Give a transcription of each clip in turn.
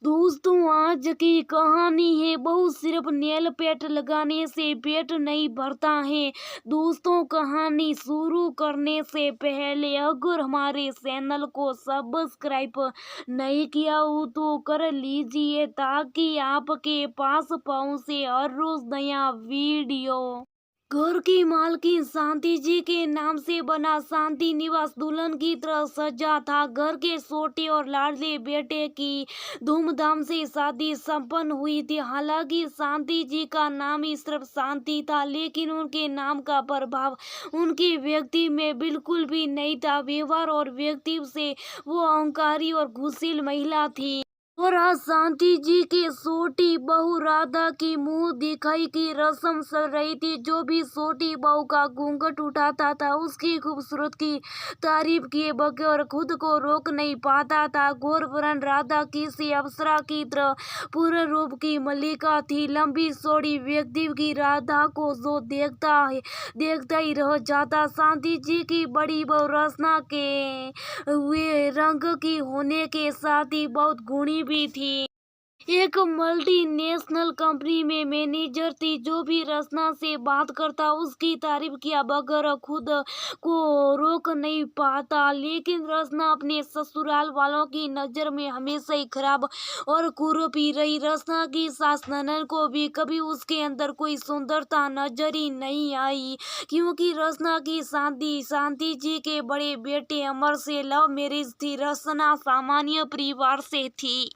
दोस्तों, आज की कहानी है बहू सिर्फ नेल पेंट लगाने से पेट नहीं भरता है। दोस्तों, कहानी शुरू करने से पहले अगर हमारे चैनल को सब्सक्राइब नहीं किया हो तो कर लीजिए ताकि आपके पास पहुंचे हर रोज नया वीडियो। घर की मालकिन शांति जी के नाम से बना शांति निवास दुल्हन की तरह सजा था। घर के छोटे और लाडले बेटे की धूमधाम से शादी संपन्न हुई थी। हालांकि शांति जी का नाम ही सिर्फ शांति था, लेकिन उनके नाम का प्रभाव उनके व्यक्ति में बिल्कुल भी नहीं था। व्यवहार और व्यक्तित्व से वो अहंकारी और घुसील महिला थी। और आज शांति जी की छोटी बहू राधा की मुंह दिखाई की रस्म चल रही थी। जो भी छोटी बहू का घूंघट उठाता था उसकी खूबसूरत की तारीफ किए बगैर खुद को रोक नहीं पाता था। गौरवर्ण राधा किसी अप्सरा की तरह पूर्ण रूप की मल्लिका थी। लंबी चौड़ी व्यक्तित्व की राधा को जो देखता ही रह जाता। शांति जी की बड़ी बहू रचना के वे रंग की होने के साथ ही बहुत गुणी भी थी। एक मल्टीनेशनल कंपनी में मैनेजर थी। जो भी रचना से बात करता उसकी तारीफ किया बगैर खुद को रोक नहीं पाता। लेकिन रचना अपने ससुराल वालों की नजर में हमेशा ही खराब और कुरूपी रही। रचना की सास ननद को भी कभी उसके अंदर कोई सुंदरता नजर ही नहीं आई, क्योंकि रचना की शांति जी के बड़े बेटे अमर से लव मैरिज थी। रचना सामान्य परिवार से थी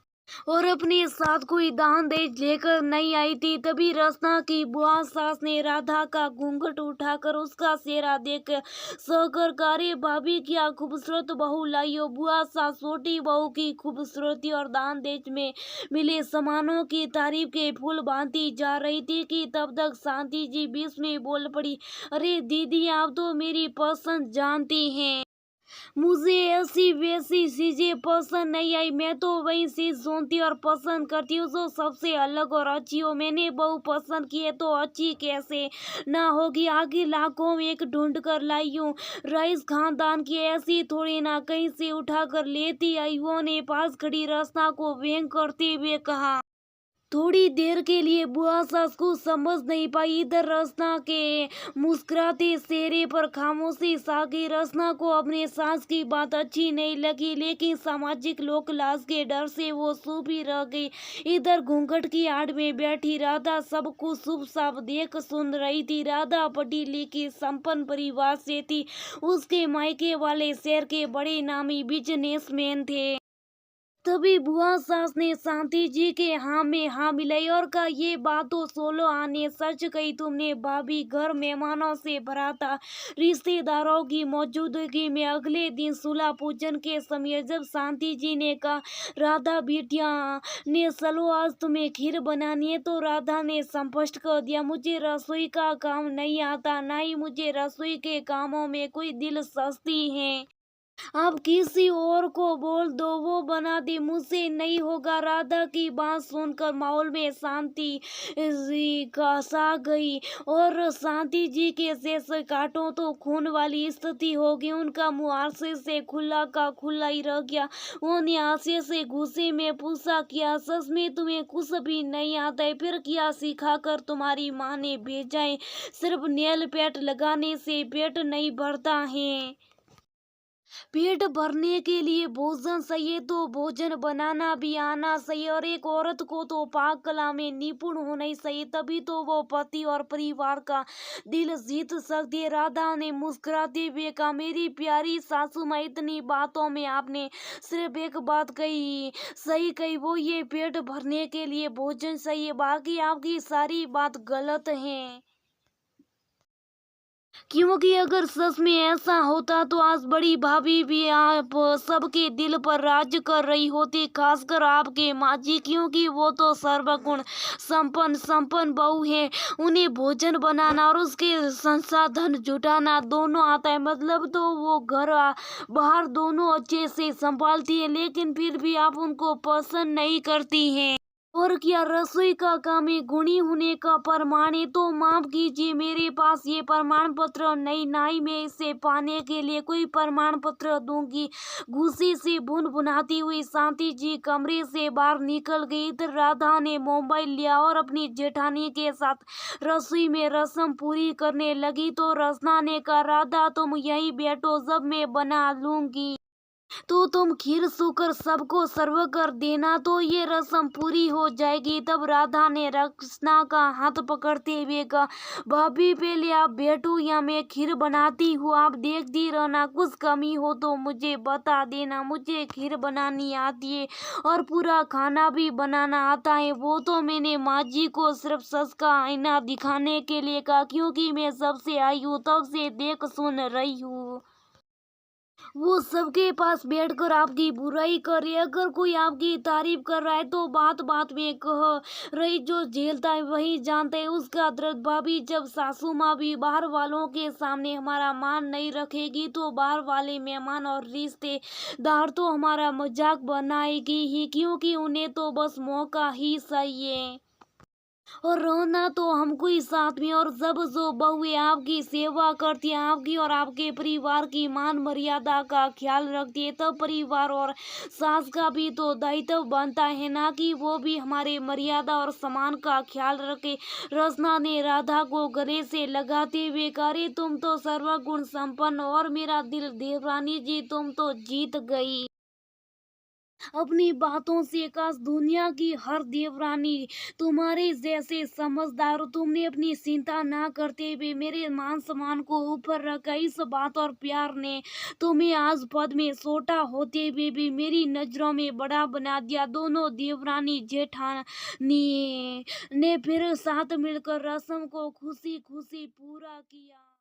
और अपने साथ कोई दान दहेज लेकर नहीं आई थी। तभी रचना की बुआ सास ने राधा का घूंघट उठाकर उसका चेहरा देख सहकर अरे भाभी क्या खूबसूरत बहू लाई हो। बुआ सास छोटी बहू की खूबसूरती और दान दहेज में मिले सामानों की तारीफ के फूल बांधती जा रही थी कि तब तक शांति जी बीच में बोल पड़ी, अरे दीदी आप तो मेरी पसंद जानती हैं। मुझे ऐसी वैसी चीजें पसंद नहीं आई। मैं तो वही चीज सुनती और पसंद करती हूँ जो सबसे अलग और अच्छी हो। मैंने बहू पसंद की है तो अच्छी कैसे ना होगी। आगे लाखों में एक ढूंढ कर लाई हूँ। रईस खानदान की ऐसी थोड़ी ना कहीं से उठा कर लेती आई। वो ने पास खड़ी रचना को व्यंग करते हुए कहा। थोड़ी देर के लिए बुआ सास को समझ नहीं पाई। इधर रचना के मुस्कुराते चेहरे पर खामोशी छा गई। रचना को अपने सास की बात अच्छी नहीं लगी, लेकिन सामाजिक लोक लाज के डर से वो चुप ही रह गई। इधर घूंघट की आड़ में बैठी राधा सब कुछ चुप साफ देख सुन रही थी। राधा पढ़ी लिखी संपन्न परिवार से थी। उसके मायके वाले शहर के बड़े नामी बिजनेसमैन थे। तभी बुआ सास ने शांति जी के हाँ में हाँ मिलाई और कहा, ये बात तो सोलो आने सच कही तुमने भाभी। घर मेहमानों से भरा था। रिश्तेदारों की मौजूदगी में अगले दिन सुलह पूजन के समय जब शांति जी ने कहा, राधा बिटिया ने चलो आज तुम्हें खीर बनानी है, तो राधा ने स्पष्ट कर दिया, मुझे रसोई का काम नहीं आता, ना ही मुझे रसोई के कामों में कोई दिलचस्पी है। आप किसी और को बोल दो, वो बना दे, मुझसे नहीं होगा। राधा की बात सुनकर माहौल में शांति जी का सा गई और शांति जी के शेष काटो तो खून वाली स्थिति हो गई। उनका मुंह आरसे से खुला का खुला ही रह गया। उन्होंने आरसे से गुस्से में पूछा, क्या सच में तुम्हें कुछ भी नहीं आता है? फिर क्या सिखा कर तुम्हारी माँ ने भेजा है? सिर्फ नेल पेंट लगाने से पेट नहीं भरता है। पेट भरने के लिए भोजन चाहिए तो भोजन बनाना भी आना चाहिए, और एक औरत को तो पाक कला में निपुण होना ही चाहिए, तभी तो वो पति और परिवार का दिल जीत सकती है। राधा ने मुस्कुराते हुए कहा, मेरी प्यारी सासू माँ, इतनी बातों में आपने सिर्फ एक बात कही सही कही, वो ये पेट भरने के लिए भोजन चाहिए, बाकी आपकी सारी बात गलत है। क्योंकि अगर सच में ऐसा होता तो आज बड़ी भाभी भी आप सबके दिल पर राज कर रही होती, खासकर आपके माँ जी, क्योंकि वो तो सर्वगुण संपन्न बहू है। उन्हें भोजन बनाना और उसके संसाधन जुटाना दोनों आता है, मतलब तो वो घर बाहर दोनों अच्छे से संभालती है, लेकिन फिर भी आप उनको पसंद नहीं करती हैं। और क्या रसोई का काम है गुणी होने का प्रमाण है? तो माफ कीजिए, मेरे पास ये प्रमाण पत्र नहीं, ना ही मैं इसे पाने के लिए कोई प्रमाण पत्र दूंगी। गुस्से से भुनभुनाती हुई शांति जी कमरे से बाहर निकल गई। इधर राधा ने मोबाइल लिया और अपनी जेठानी के साथ रसोई में रस्म पूरी करने लगी। तो रसना ने कहा, राधा तुम यहीं बैठो, जब मैं बना लूंगी तो तुम खीर सूकर सबको सर्व कर देना, तो ये रस्म पूरी हो जाएगी। तब राधा ने रचना का हाथ पकड़ते हुए कहा, भाभी पहले आप बैठो या मैं खीर बनाती हूँ, आप देखती रहना, कुछ कमी हो तो मुझे बता देना। मुझे खीर बनानी आती है और पूरा खाना भी बनाना आता है। वो तो मैंने माँ जी को सिर्फ सच का आईना दिखाने के लिए कहा, क्योंकि मैं सबसे आई हूँ, तब से देख सुन रही हूँ वो सबके पास बैठकर आपकी बुराई करे। अगर कोई आपकी तारीफ कर रहा है तो बात बात में कह रही, जो झेलता है वही जानता है उसका दर्द। भाभी जब सासू माँ भी बाहर वालों के सामने हमारा मान नहीं रखेगी तो बाहर वाले मेहमान और रिश्तेदार तो हमारा मजाक बनाएगी ही, क्योंकि उन्हें तो बस मौका ही चाहिए और रहना तो हमको ही साथ में। और जब जो बहुएं आपकी सेवा करती है, आपकी और आपके परिवार की मान मर्यादा का ख्याल रखती है, तब परिवार और सास का भी तो दायित्व बनता है ना कि वो भी हमारे मर्यादा और सम्मान का ख्याल रखे। रसना ने राधा को गले से लगाते हुए कहा, "अरे तुम तो सर्वगुण संपन्न और मेरा दिल, देवरानी जी तुम तो जीत गई अपनी बातों से। काश दुनिया की हर देवरानी तुम्हारे जैसे समझदार हो। तुमने अपनी चिंता ना करते हुए मेरे मान सम्मान को ऊपर रखा। इस बात और प्यार ने तुम्हें आज पद में छोटा होते हुए भी मेरी नजरों में बड़ा बना दिया।" दोनों देवरानी जेठानी ने फिर साथ मिलकर रस्म को खुशी खुशी पूरा किया।